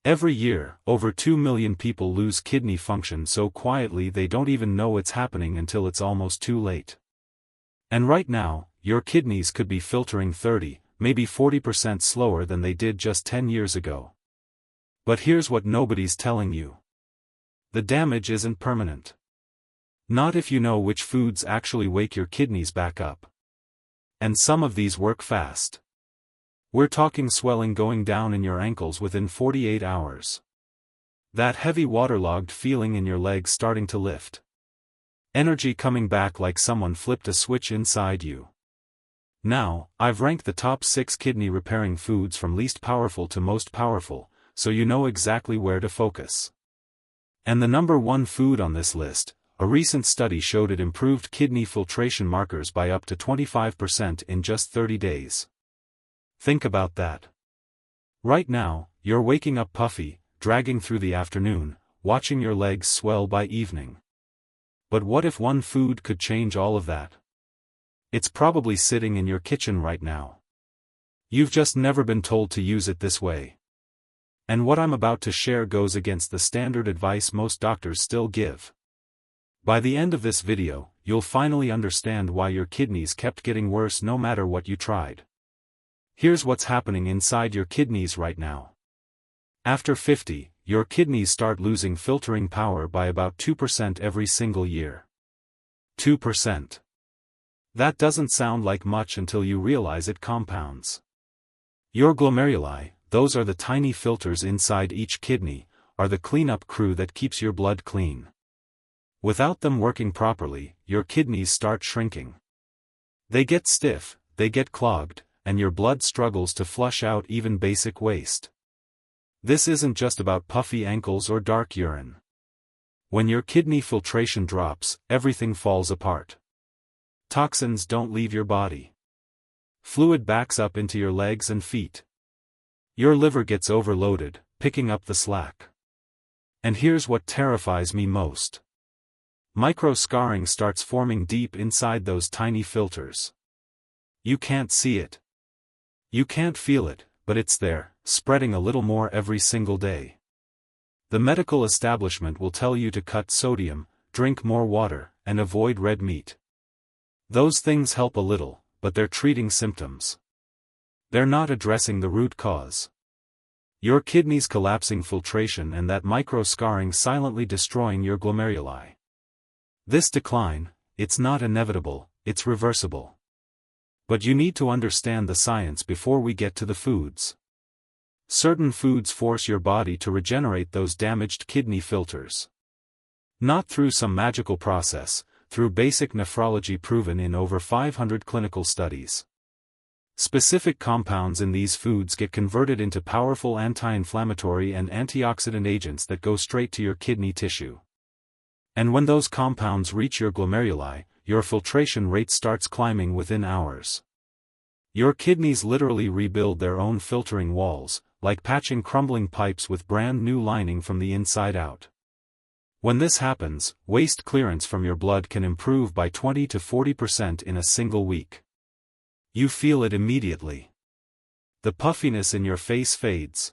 Every year, over 2 million people lose kidney function so quietly they don't even know it's happening until it's almost too late. And right now, your kidneys could be filtering 30, maybe 40% slower than they did just 10 years ago. But here's what nobody's telling you. The damage isn't permanent. Not if you know which foods actually wake your kidneys back up. And some of these work fast. We're talking swelling going down in your ankles within 48 hours. That heavy waterlogged feeling in your legs starting to lift. Energy coming back like someone flipped a switch inside you. Now, I've ranked the top 6 kidney repairing foods from least powerful to most powerful, so you know exactly where to focus. And the number 1 food on this list, a recent study showed it improved kidney filtration markers by up to 25% in just 30 days. Think about that. Right now, you're waking up puffy, dragging through the afternoon, watching your legs swell by evening. But what if one food could change all of that? It's probably sitting in your kitchen right now. You've just never been told to use it this way. And what I'm about to share goes against the standard advice most doctors still give. By the end of this video, you'll finally understand why your kidneys kept getting worse no matter what you tried. Here's what's happening inside your kidneys right now. After 50, your kidneys start losing filtering power by about 2% every single year. 2%. That doesn't sound like much until you realize it compounds. Your glomeruli, those are the tiny filters inside each kidney, are the cleanup crew that keeps your blood clean. Without them working properly, your kidneys start shrinking. They get stiff, they get clogged, and your blood struggles to flush out even basic waste. This isn't just about puffy ankles or dark urine. When your kidney filtration drops, everything falls apart. Toxins don't leave your body. Fluid backs up into your legs and feet. Your liver gets overloaded, picking up the slack. And here's what terrifies me most. Micro-scarring starts forming deep inside those tiny filters. You can't see it. You can't feel it, but it's there, spreading a little more every single day. The medical establishment will tell you to cut sodium, drink more water, and avoid red meat. Those things help a little, but they're treating symptoms. They're not addressing the root cause. Your kidneys collapsing filtration and that micro-scarring silently destroying your glomeruli. This decline, it's not inevitable, it's reversible. But you need to understand the science before we get to the foods. Certain foods force your body to regenerate those damaged kidney filters. Not through some magical process, through basic nephrology proven in over 500 clinical studies. Specific compounds in these foods get converted into powerful anti-inflammatory and antioxidant agents that go straight to your kidney tissue. And when those compounds reach your glomeruli, your filtration rate starts climbing within hours. Your kidneys literally rebuild their own filtering walls, like patching crumbling pipes with brand new lining from the inside out. When this happens, waste clearance from your blood can improve by 20 to 40% in a single week. You feel it immediately. The puffiness in your face fades.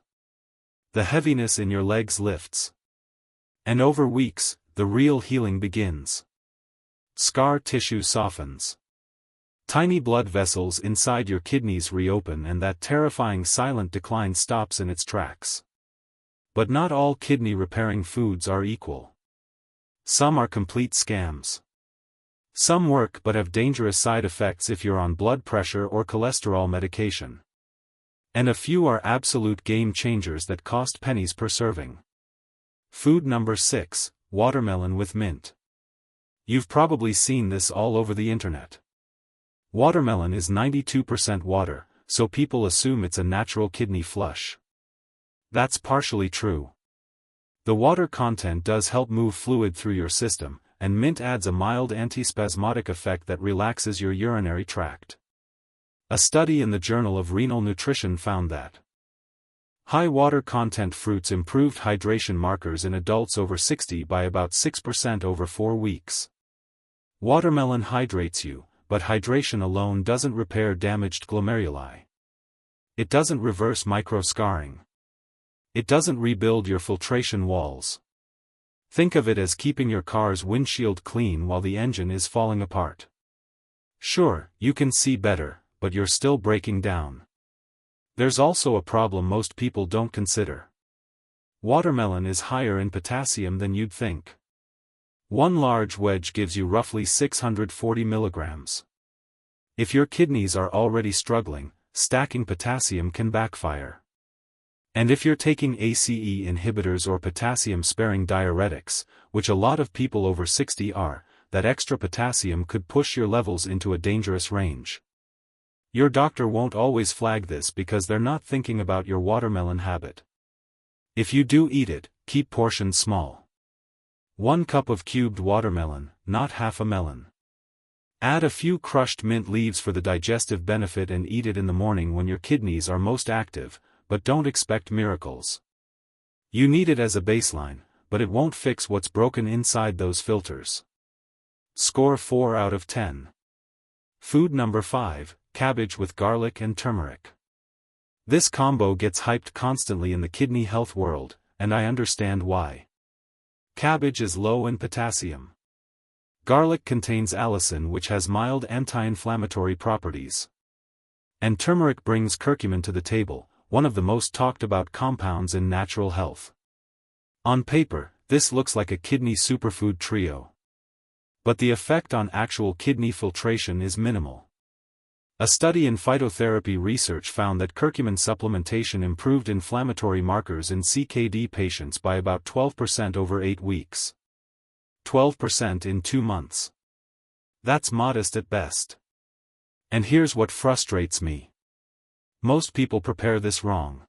The heaviness in your legs lifts. And over weeks, the real healing begins. Scar tissue softens. Tiny blood vessels inside your kidneys reopen and that terrifying silent decline stops in its tracks. But not all kidney repairing foods are equal. Some are complete scams. Some work but have dangerous side effects if you're on blood pressure or cholesterol medication. And a few are absolute game changers that cost pennies per serving. Food number 6, watermelon with mint. You've probably seen this all over the internet. Watermelon is 92% water, so people assume it's a natural kidney flush. That's partially true. The water content does help move fluid through your system, and mint adds a mild antispasmodic effect that relaxes your urinary tract. A study in the Journal of Renal Nutrition found that high water content fruits improved hydration markers in adults over 60 by about 6% over 4 weeks. Watermelon hydrates you, but hydration alone doesn't repair damaged glomeruli. It doesn't reverse micro-scarring. It doesn't rebuild your filtration walls. Think of it as keeping your car's windshield clean while the engine is falling apart. Sure, you can see better, but you're still breaking down. There's also a problem most people don't consider. Watermelon is higher in potassium than you'd think. One large wedge gives you roughly 640 milligrams. If your kidneys are already struggling, stacking potassium can backfire. And if you're taking ACE inhibitors or potassium-sparing diuretics, which a lot of people over 60 are, that extra potassium could push your levels into a dangerous range. Your doctor won't always flag this because they're not thinking about your watermelon habit. If you do eat it, keep portions small. 1 cup of cubed watermelon, not half a melon. Add a few crushed mint leaves for the digestive benefit and eat it in the morning when your kidneys are most active, but don't expect miracles. You need it as a baseline, but it won't fix what's broken inside those filters. Score 4 out of 10. Food number 5, cabbage with garlic and turmeric. This combo gets hyped constantly in the kidney health world, and I understand why. Cabbage is low in potassium. Garlic contains allicin, which has mild anti-inflammatory properties. And turmeric brings curcumin to the table, one of the most talked about compounds in natural health. On paper, this looks like a kidney superfood trio. But the effect on actual kidney filtration is minimal. A study in phytotherapy research found that curcumin supplementation improved inflammatory markers in CKD patients by about 12% over 8 weeks. 12% in 2 months. That's modest at best. And here's what frustrates me. Most people prepare this wrong.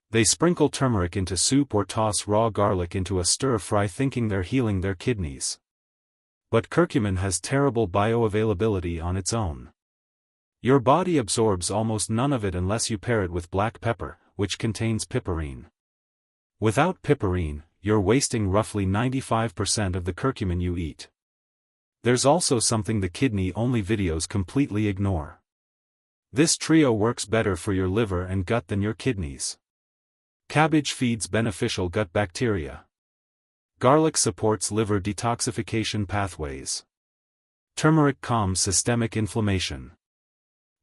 They sprinkle turmeric into soup or toss raw garlic into a stir-fry thinking they're healing their kidneys. But curcumin has terrible bioavailability on its own. Your body absorbs almost none of it unless you pair it with black pepper, which contains piperine. Without piperine, you're wasting roughly 95% of the curcumin you eat. There's also something the kidney-only videos completely ignore. This trio works better for your liver and gut than your kidneys. Cabbage feeds beneficial gut bacteria. Garlic supports liver detoxification pathways. Turmeric calms systemic inflammation.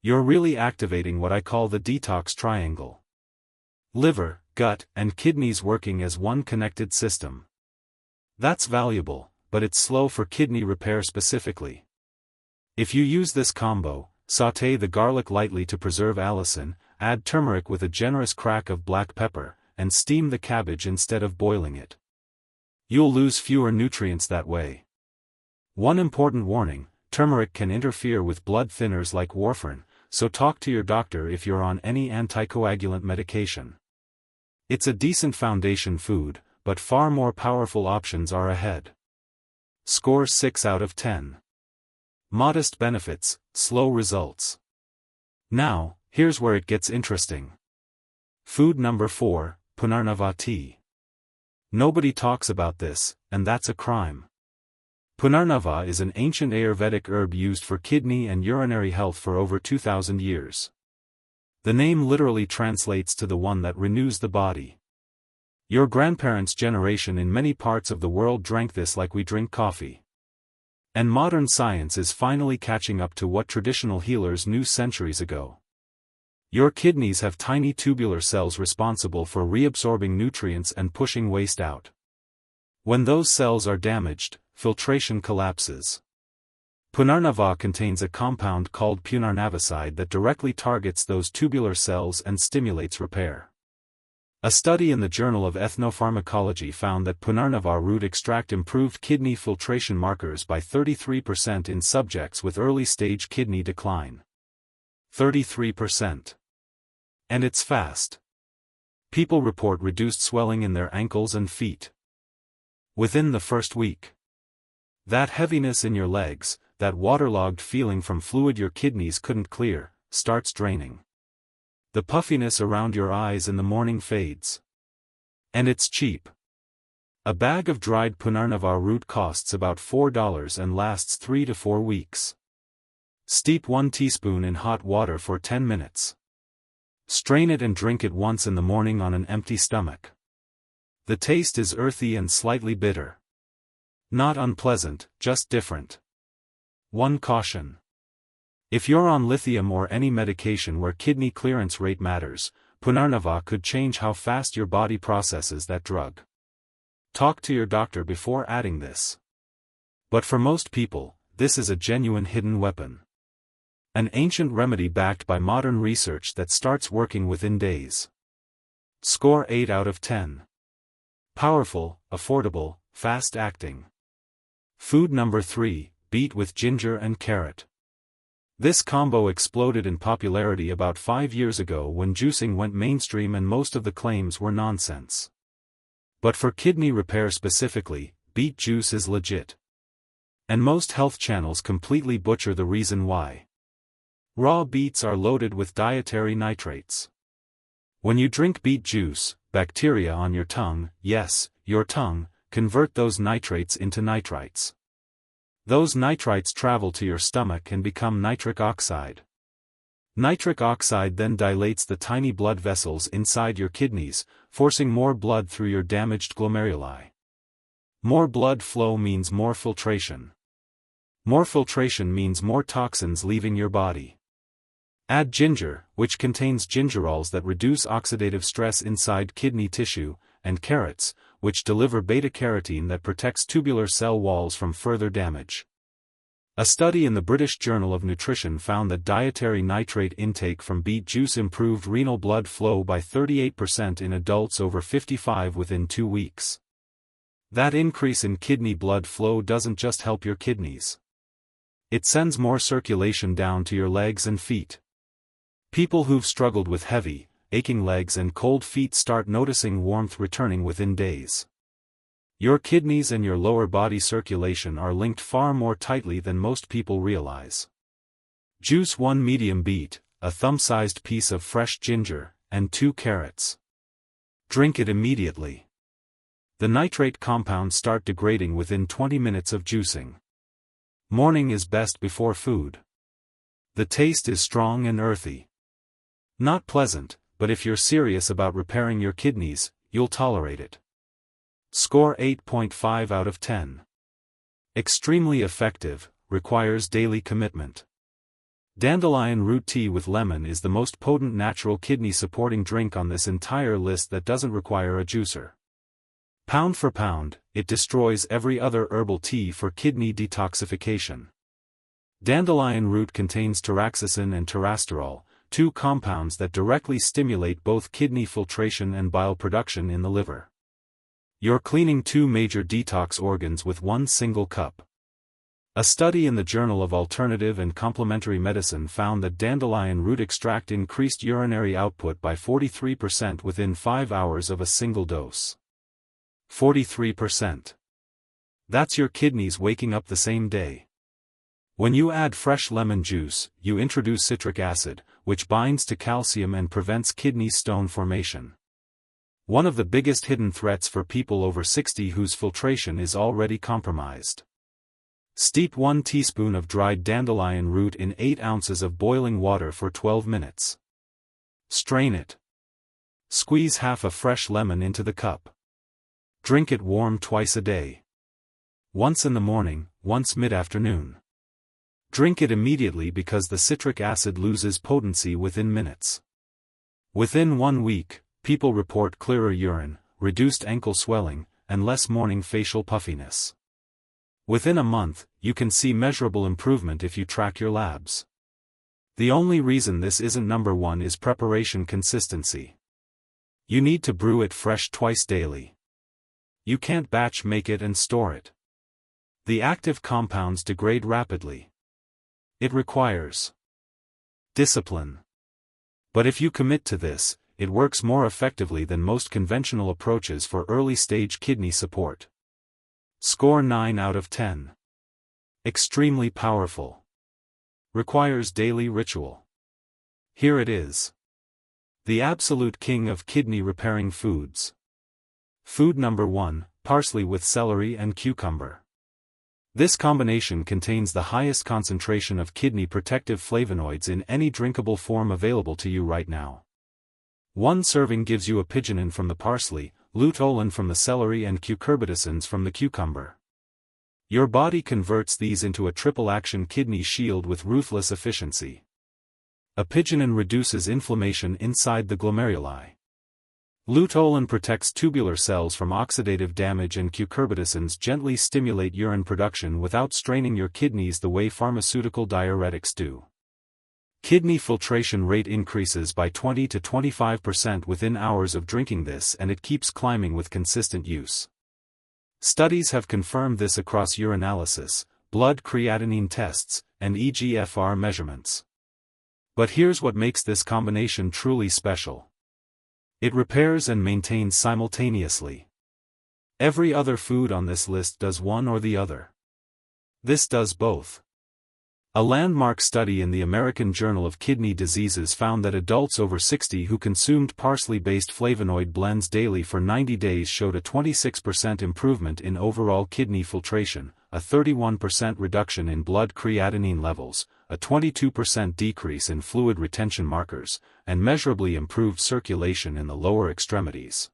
You're really activating what I call the detox triangle. Liver, gut, and kidneys working as one connected system. That's valuable, but it's slow for kidney repair specifically. If you use this combo, sauté the garlic lightly to preserve allicin, add turmeric with a generous crack of black pepper, and steam the cabbage instead of boiling it. You'll lose fewer nutrients that way. One important warning: turmeric can interfere with blood thinners like warfarin, so talk to your doctor if you're on any anticoagulant medication. It's a decent foundation food, but far more powerful options are ahead. Score 6 out of 10. Modest benefits, slow results. Now, here's where it gets interesting. Food number 4, punarnava tea. Nobody talks about this, and that's a crime. Punarnava is an ancient Ayurvedic herb used for kidney and urinary health for over 2,000 years. The name literally translates to the one that renews the body. Your grandparents' generation in many parts of the world drank this like we drink coffee. And modern science is finally catching up to what traditional healers knew centuries ago. Your kidneys have tiny tubular cells responsible for reabsorbing nutrients and pushing waste out. When those cells are damaged, filtration collapses. Punarnava contains a compound called punarnavicide that directly targets those tubular cells and stimulates repair. A study in the Journal of Ethnopharmacology found that punarnava root extract improved kidney filtration markers by 33% in subjects with early-stage kidney decline. 33%. And it's fast. People report reduced swelling in their ankles and feet within the first week. That heaviness in your legs, that waterlogged feeling from fluid your kidneys couldn't clear, starts draining. The puffiness around your eyes in the morning fades. And it's cheap. A bag of dried punarnava root costs about $4 and lasts 3 to 4 weeks. Steep 1 teaspoon in hot water for 10 minutes. Strain it and drink it once in the morning on an empty stomach. The taste is earthy and slightly bitter. Not unpleasant, just different. One caution. If you're on lithium or any medication where kidney clearance rate matters, punarnava could change how fast your body processes that drug. Talk to your doctor before adding this. But for most people, this is a genuine hidden weapon. An ancient remedy backed by modern research that starts working within days. Score 8 out of 10. Powerful, affordable, fast-acting. Food number 3, beet with ginger and carrot. This combo exploded in popularity about 5 years ago when juicing went mainstream and most of the claims were nonsense. But for kidney repair specifically, beet juice is legit. And most health channels completely butcher the reason why. Raw beets are loaded with dietary nitrates. When you drink beet juice, bacteria on your tongue, yes, your tongue, convert those nitrates into nitrites. Those nitrites travel to your stomach and become nitric oxide. Nitric oxide then dilates the tiny blood vessels inside your kidneys, forcing more blood through your damaged glomeruli. More blood flow means more filtration. More filtration means more toxins leaving your body. Add ginger, which contains gingerols that reduce oxidative stress inside kidney tissue, and carrots, which deliver beta-carotene that protects tubular cell walls from further damage. A study in the British Journal of Nutrition found that dietary nitrate intake from beet juice improved renal blood flow by 38% in adults over 55 within 2 weeks. That increase in kidney blood flow doesn't just help your kidneys. It sends more circulation down to your legs and feet. People who've struggled with heavy, aching legs and cold feet start noticing warmth returning within days. Your kidneys and your lower body circulation are linked far more tightly than most people realize. Juice 1 medium beet, a thumb-sized piece of fresh ginger, and 2 carrots. Drink it immediately. The nitrate compounds start degrading within 20 minutes of juicing. Morning is best before food. The taste is strong and earthy. Not pleasant, but if you're serious about repairing your kidneys, you'll tolerate it. Score 8.5 out of 10. Extremely effective, requires daily commitment. Dandelion root tea with lemon is the most potent natural kidney-supporting drink on this entire list that doesn't require a juicer. Pound for pound, it destroys every other herbal tea for kidney detoxification. Dandelion root contains taraxacin and terasterol, 2 compounds that directly stimulate both kidney filtration and bile production in the liver. You're cleaning 2 major detox organs with 1 single cup. A study in the Journal of Alternative and Complementary Medicine found that dandelion root extract increased urinary output by 43% within 5 hours of a single dose. 43%. That's your kidneys waking up the same day. When you add fresh lemon juice, you introduce citric acid, which binds to calcium and prevents kidney stone formation. One of the biggest hidden threats for people over 60 whose filtration is already compromised. Steep 1 teaspoon of dried dandelion root in 8 ounces of boiling water for 12 minutes. Strain it. Squeeze half a fresh lemon into the cup. Drink it warm twice a day. Once in the morning, once mid-afternoon. Drink it immediately because the citric acid loses potency within minutes. Within 1 week, people report clearer urine, reduced ankle swelling, and less morning facial puffiness. Within a month, you can see measurable improvement if you track your labs. The only reason this isn't number 1 is preparation consistency. You need to brew it fresh twice daily. You can't batch make it and store it. The active compounds degrade rapidly. It requires discipline. But if you commit to this, it works more effectively than most conventional approaches for early-stage kidney support. Score 9 out of 10. Extremely powerful. Requires daily ritual. Here it is. The absolute king of kidney-repairing foods. Food number 1, parsley with celery and cucumber. This combination contains the highest concentration of kidney protective flavonoids in any drinkable form available to you right now. One serving gives you apigenin from the parsley, luteolin from the celery and cucurbitacins from the cucumber. Your body converts these into a triple-action kidney shield with ruthless efficiency. Apigenin reduces inflammation inside the glomeruli. Luteolin protects tubular cells from oxidative damage, and cucurbitacins gently stimulate urine production without straining your kidneys the way pharmaceutical diuretics do. Kidney filtration rate increases by 20 to 25% within hours of drinking this, and it keeps climbing with consistent use. Studies have confirmed this across urinalysis, blood creatinine tests, and eGFR measurements. But here's what makes this combination truly special. It repairs and maintains simultaneously. Every other food on this list does one or the other. This does both. A landmark study in the American Journal of Kidney Diseases found that adults over 60 who consumed parsley-based flavonoid blends daily for 90 days showed a 26% improvement in overall kidney filtration, a 31% reduction in blood creatinine levels, a 22% decrease in fluid retention markers, and measurably improved circulation in the lower extremities.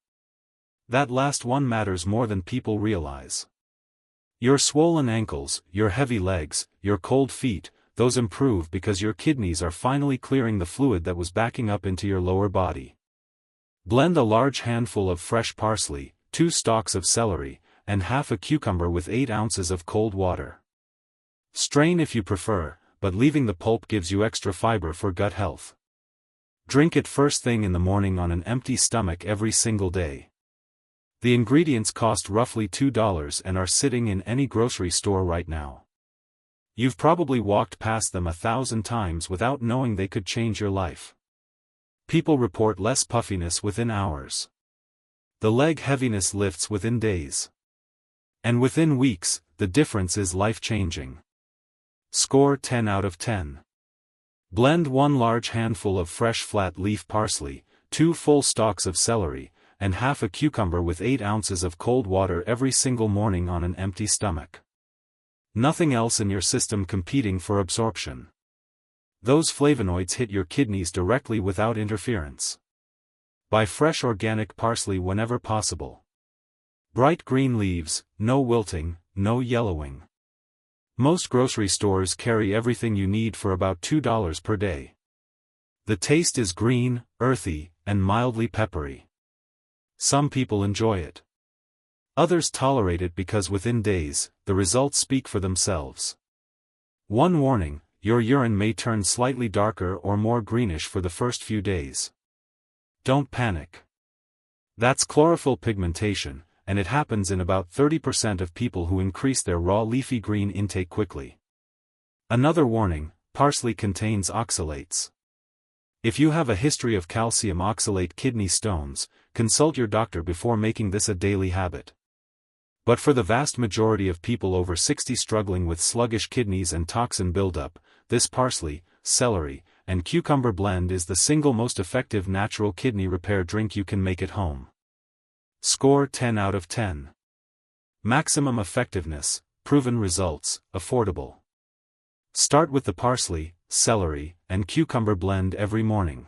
That last one matters more than people realize. Your swollen ankles, your heavy legs, your cold feet, those improve because your kidneys are finally clearing the fluid that was backing up into your lower body. Blend a large handful of fresh parsley, 2 stalks of celery, and half a cucumber with 8 ounces of cold water. Strain if you prefer, but leaving the pulp gives you extra fiber for gut health. Drink it first thing in the morning on an empty stomach every single day. The ingredients cost roughly $2 and are sitting in any grocery store right now. You've probably walked past them 1,000 times without knowing they could change your life. People report less puffiness within hours. The leg heaviness lifts within days. And within weeks, the difference is life-changing. Score 10 out of 10. Blend 1 large handful of fresh flat-leaf parsley, 2 full stalks of celery, and half a cucumber with 8 ounces of cold water every single morning on an empty stomach. Nothing else in your system competing for absorption. Those flavonoids hit your kidneys directly without interference. Buy fresh organic parsley whenever possible. Bright green leaves, no wilting, no yellowing. Most grocery stores carry everything you need for about $2 per day. The taste is green, earthy, and mildly peppery. Some people enjoy it. Others tolerate it because within days, the results speak for themselves. One warning: your urine may turn slightly darker or more greenish for the first few days. Don't panic. That's chlorophyll pigmentation, and it happens in about 30% of people who increase their raw leafy green intake quickly. Another warning: parsley contains oxalates. If you have a history of calcium oxalate kidney stones, consult your doctor before making this a daily habit. But for the vast majority of people over 60 struggling with sluggish kidneys and toxin buildup, this parsley, celery, and cucumber blend is the single most effective natural kidney repair drink you can make at home. Score 10 out of 10. Maximum effectiveness, proven results, affordable. Start with the parsley, celery, and cucumber blend every morning.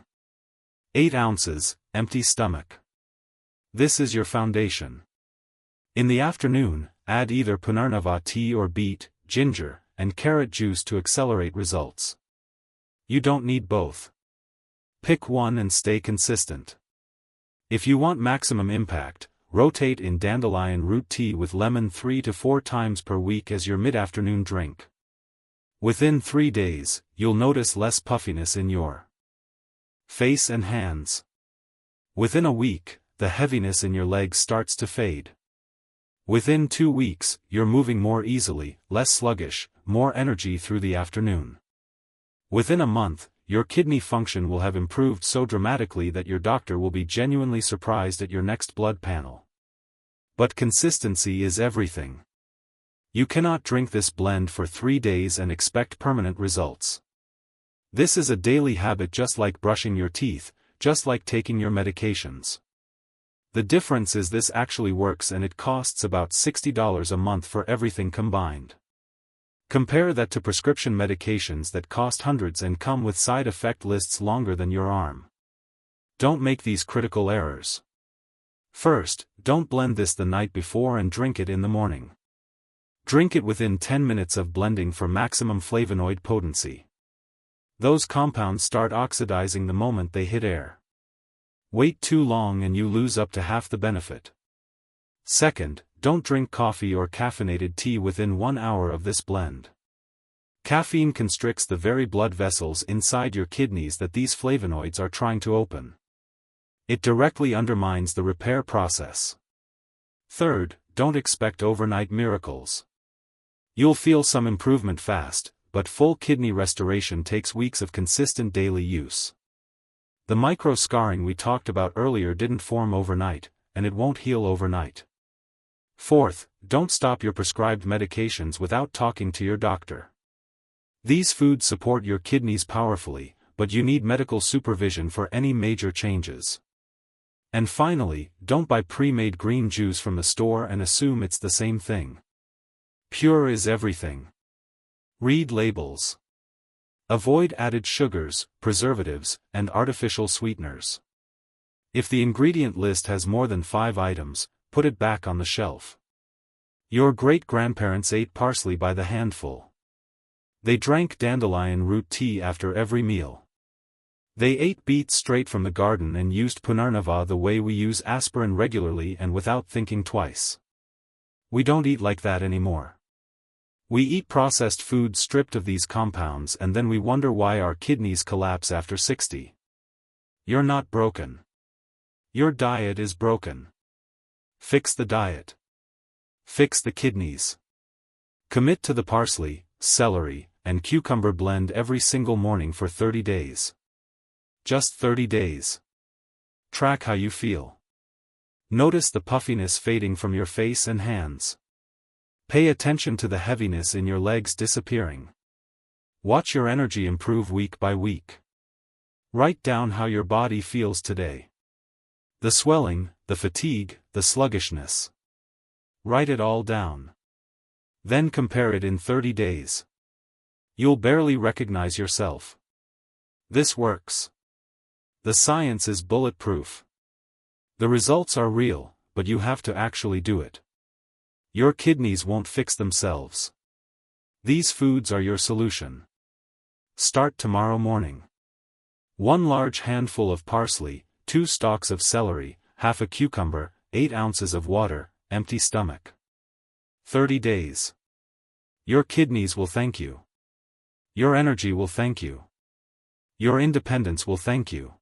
8 ounces, empty stomach. This is your foundation. In the afternoon, add either punarnava tea or beet, ginger, and carrot juice to accelerate results. You don't need both. Pick one and stay consistent. If you want maximum impact, rotate in dandelion root tea with lemon 3 to 4 times per week as your mid-afternoon drink. Within 3 days, you'll notice less puffiness in your face and hands. Within a week, the heaviness in your legs starts to fade. Within 2 weeks, you're moving more easily, less sluggish, more energy through the afternoon. Within a month, your kidney function will have improved so dramatically that your doctor will be genuinely surprised at your next blood panel. But consistency is everything. You cannot drink this blend for 3 days and expect permanent results. This is a daily habit, just like brushing your teeth, just like taking your medications. The difference is this actually works, and it costs about $60 a month for everything combined. Compare that to prescription medications that cost hundreds and come with side effect lists longer than your arm. Don't make these critical errors. First, don't blend this the night before and drink it in the morning. Drink it within 10 minutes of blending for maximum flavonoid potency. Those compounds start oxidizing the moment they hit air. Wait too long and you lose up to half the benefit. Second, don't drink coffee or caffeinated tea within 1 hour of this blend. Caffeine constricts the very blood vessels inside your kidneys that these flavonoids are trying to open. It directly undermines the repair process. Third, don't expect overnight miracles. You'll feel some improvement fast, but full kidney restoration takes weeks of consistent daily use. The micro-scarring we talked about earlier didn't form overnight, and it won't heal overnight. Fourth, don't stop your prescribed medications without talking to your doctor. These foods support your kidneys powerfully, but you need medical supervision for any major changes. And finally, don't buy pre-made green juice from the store and assume it's the same thing. Pure is everything. Read labels. Avoid added sugars, preservatives, and artificial sweeteners. If the ingredient list has more than 5 items, put it back on the shelf. Your great-grandparents ate parsley by the handful. They drank dandelion root tea after every meal. They ate beet straight from the garden and used punarnava the way we use aspirin regularly and without thinking twice. We don't eat like that anymore. We eat processed food stripped of these compounds and then we wonder why our kidneys collapse after 60. You're not broken. Your diet is broken. Fix the diet. Fix the kidneys. Commit to the parsley, celery, and cucumber blend every single morning for 30 days. Just 30 days. Track how you feel. Notice the puffiness fading from your face and hands. Pay attention to the heaviness in your legs disappearing. Watch your energy improve week by week. Write down how your body feels today. The swelling, the fatigue, the sluggishness. Write it all down. Then compare it in 30 days. You'll barely recognize yourself. This works. The science is bulletproof. The results are real, but you have to actually do it. Your kidneys won't fix themselves. These foods are your solution. Start tomorrow morning. 1 large handful of parsley, 2 stalks of celery, half a cucumber, 8 ounces of water, empty stomach. 30 days. Your kidneys will thank you. Your energy will thank you. Your independence will thank you.